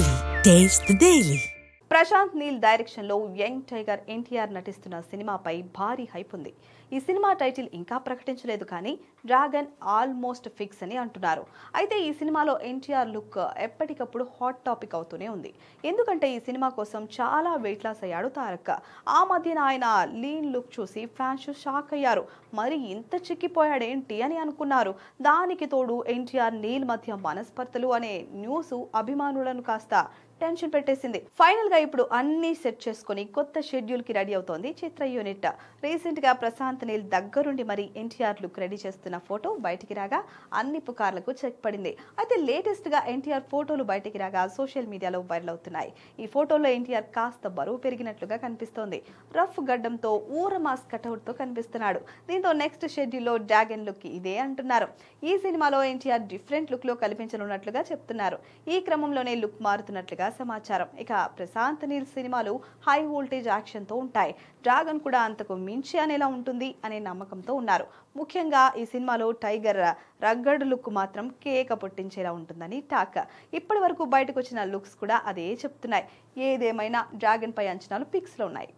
Daily. Taste the Daily. Prashanth Neel direction లో young tiger NTR నటిస్తున్న సినిమాపై భారీ హైప్ ఉంది. ఈ సినిమా టైటిల్ ఇంకా ప్రకటించలేదు కానీ డ్రాగన్ ఆల్మోస్ట్ ఫిక్స్ అని అంటున్నారు. అయితే ఈ సినిమాలో ఎన్టీఆర్ లుక్ ఎప్పటికప్పుడు హాట్ టాపిక్ అవుతూనే ఉంది. ఎందుకంటే ఈ సినిమా కోసం చాలా వెయిట్ లాస్ అయ్యాడు తారక్. ఆ మధ్యన ఆయన లీన్ లుక్ చూసి ఫ్యాన్స్ షాక్ అయ్యారు. మరి ఇంత చిక్కిపోయాడేంటి అని అనుకున్నారు. దానికి తోడు ఎన్టీఆర్ నీల్ మధ్య మనస్పర్ధలు అనే న్యూస్ అభిమానులను కాస్త టెన్షన్ పెట్టేసింది. ఫైనల్ గా ఇప్పుడు అన్ని సెట్ చేసుకుని కొత్త షెడ్యూల్ కి రెడీ అవుతోంది చిత్ర యూనిట్. రీసెంట్ గా ప్రశాంత్ నీల్ దగ్గరుండి మరి ఎన్టీఆర్ లుక్ రెడీ చేస్తున్న ఫోటో బయటికి రాగా అన్ని పుకార్లకు చెక్ పడింది. అయితే లేటెస్ట్ గా ఎన్టీఆర్ ఫోటోలు బయటికి రాగా సోషల్ మీడియాలో వైరల్ అవుతున్నాయి. ఈ ఫోటోలో ఎన్టీఆర్ కాస్త బరువు పెరిగినట్లుగా కనిపిస్తోంది. రఫ్ గడ్డంతో ఊరమాస్ కటౌట్ తో కనిపిస్తున్నాడు. దీంతో నెక్స్ట్ షెడ్యూల్ లో డ్రాగన్ లుక్ ఇదే అంటున్నారు. ఈ సినిమాలో ఎన్టీఆర్ డిఫరెంట్ లుక్ లో కనిపించనున్నట్లుగా చెప్తున్నారు. ఈ క్రమంలోనే లుక్ మారుతున్నట్లుగా సమాచారం. ఇక ప్రశాంత్ నీల్ సినిమాలు హై వోల్టేజ్ యాక్షన్ తో ఉంటాయి. డ్రాగన్ కూడా అంతకు మించి అనేలా ఉంటుంది అనే నమ్మకంతో ఉన్నారు. ముఖ్యంగా ఈ సినిమాలో టైగర్ రగ్గడ్ లుక్ మాత్రం కేక పుట్టించేలా ఉంటుందని టాక్. ఇప్పటి వరకు బయటకు వచ్చిన లుక్స్ కూడా అదే చెప్తున్నాయి. ఏదేమైనా డ్రాగన్ పై అంచనాలు పిక్స్ లో ఉన్నాయి.